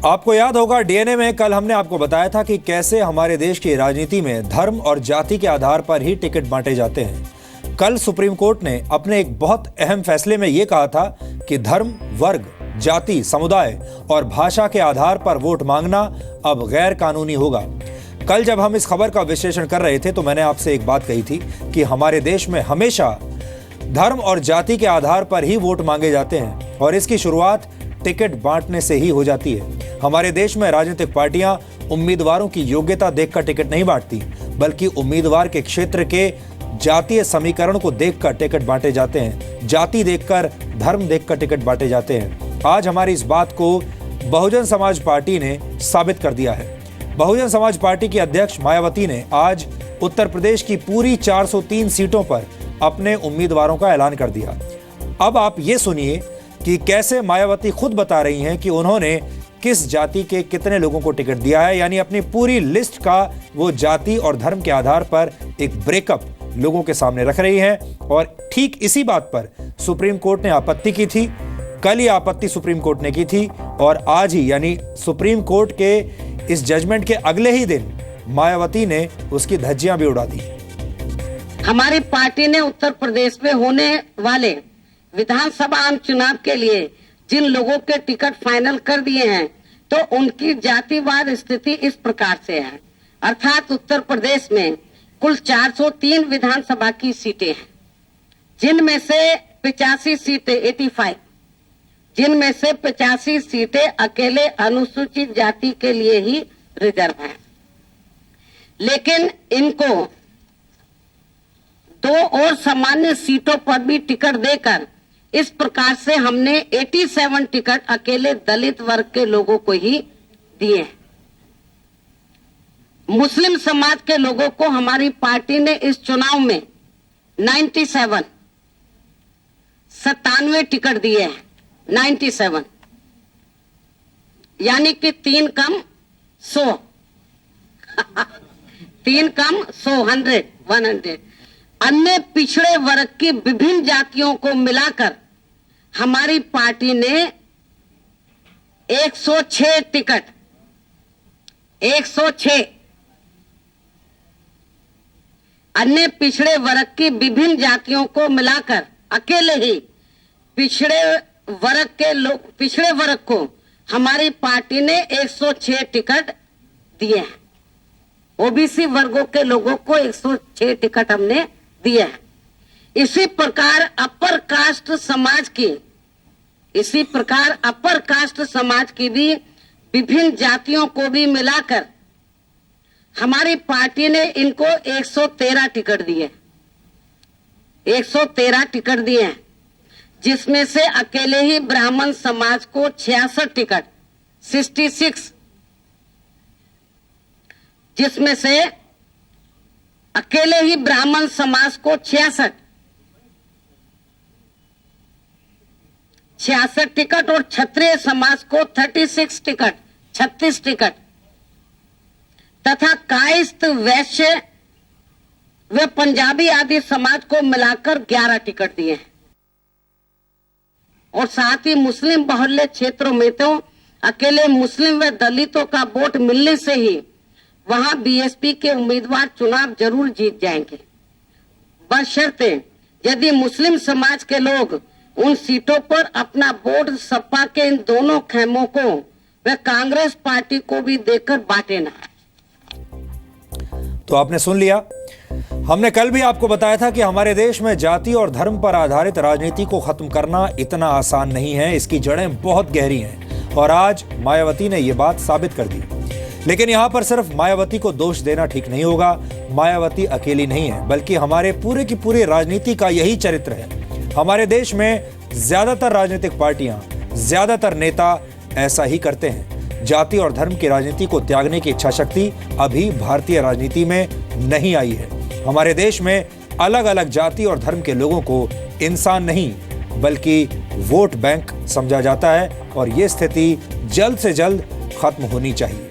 आपको याद होगा डीएनए में कल हमने आपको बताया था कि कैसे हमारे देश की राजनीति में धर्म और जाति के आधार पर ही टिकट बांटे जाते हैं। कल सुप्रीम कोर्ट ने अपने एक बहुत अहम फैसले में यह कहा था कि धर्म, वर्ग, जाति, समुदाय और भाषा के आधार पर वोट मांगना अब गैर कानूनी होगा। कल जब हम इस खबर का विश्लेषण कर रहे थे तो मैंने आपसे एक बात कही थी कि हमारे देश में हमेशा धर्म और जाति के आधार पर ही वोट मांगे जाते हैं और इसकी शुरुआत टिकट बांटने से ही हो जाती है। हमारे देश में राजनीतिक पार्टियां उम्मीदवारों की योग्यता देखकर टिकट नहीं बांटती, बल्कि उम्मीदवार के क्षेत्र के जातीय समीकरण को देखकर टिकट बांटे जाते हैं। जाति देखकर, धर्म देखकर टिकट बांटे जाते हैं। आज हमारी इस बात को बहुजन समाज पार्टी ने साबित कर दिया है। बहुजन समाज पार्टी की अध्यक्ष मायावती ने आज उत्तर प्रदेश की पूरी 403 सीटों पर अपने उम्मीदवारों का ऐलान कर दिया। अब आप ये सुनिए कि कैसे मायावती खुद बता रही हैं कि उन्होंने किस जाति के कितने लोगों को टिकट दिया है, यानी अपनी पूरी लिस्ट का वो जाति और धर्म के आधार पर एक ब्रेकअप लोगों के सामने रख रही हैं। और ठीक इसी बात पर सुप्रीम कोर्ट ने आपत्ति की थी। कल ही आपत्ति सुप्रीम कोर्ट ने की थी और आज ही यानी सुप्रीम कोर्ट के इस जजमेंट के अगले ही दिन मायावती ने उसकी धज्जियां भी उड़ा दी। हमारी पार्टी ने उत्तर प्रदेश में होने वाले विधानसभा आम चुनाव के लिए जिन लोगों के टिकट फाइनल कर दिए हैं तो उनकी जातिवार स्थिति इस प्रकार से है। अर्थात उत्तर प्रदेश में कुल 403 विधानसभा की सीटें हैं, जिनमें से 85 सीटें 85 जिनमें से 85 सीटें अकेले अनुसूचित जाति के लिए ही रिजर्व हैं। लेकिन इनको 2 और सामान्य सीटों पर भी टिकट देकर इस प्रकार से हमने 87 टिकट अकेले दलित वर्ग के लोगों को ही दिए हैं। मुस्लिम समाज के लोगों को हमारी पार्टी ने इस चुनाव में 97 टिकट दिए हैं। 97 यानी कि 3 कम 100 3 कम 100 अन्य पिछड़े वर्ग की विभिन्न जातियों को मिलाकर हमारी पार्टी ने 106 टिकट 106 अन्य पिछड़े वर्ग की विभिन्न जातियों को मिलाकर अकेले ही पिछड़े वर्ग को हमारी पार्टी ने 106 टिकट दिए हैं। ओबीसी वर्गों के लोगों को 106 टिकट हमने दिया है। इसी प्रकार अपर कास्ट समाज की भी विभिन्न जातियों को भी मिलाकर हमारी पार्टी ने इनको 113 टिकट दिए 113 टिकट दिए हैं, जिसमें से अकेले ही ब्राह्मण समाज को 66 टिकट 66 जिसमें से अकेले ही ब्राह्मण समाज को 66 टिकट और क्षत्रिय समाज को 36 टिकट तथा कायस्थ, वैश्य व पंजाबी आदि समाज को मिलाकर 11 टिकट दिए हैं। और साथ ही मुस्लिम बहुल्य क्षेत्रों में तो अकेले मुस्लिम व दलितों का वोट मिलने से ही वहां बीएसपी के उम्मीदवार चुनाव जरूर जीत जाएंगे, बशर्ते यदि मुस्लिम समाज के लोग उन सीटों पर अपना वोट सपा के इन दोनों खेमों को व कांग्रेस पार्टी को भी देकर बांटे ना। तो आपने सुन लिया। हमने कल भी आपको बताया था कि हमारे देश में जाति और धर्म पर आधारित राजनीति को खत्म करना इतना आसान नहीं है, इसकी जड़ें बहुत गहरी हैं और आज मायावती ने यह बात साबित कर दी। लेकिन यहां पर सिर्फ मायावती को दोष देना ठीक नहीं होगा। मायावती अकेली नहीं है, बल्कि हमारे पूरे की पूरी राजनीति का यही चरित्र है। हमारे देश में ज्यादातर राजनीतिक पार्टियां, ज्यादातर नेता ऐसा ही करते हैं। जाति और धर्म की राजनीति को त्यागने की इच्छा शक्ति अभी भारतीय राजनीति में नहीं आई है। हमारे देश में अलग अलग जाति और धर्म के लोगों को इंसान नहीं बल्कि वोट बैंक समझा जाता है और ये स्थिति जल्द से जल्द खत्म होनी चाहिए।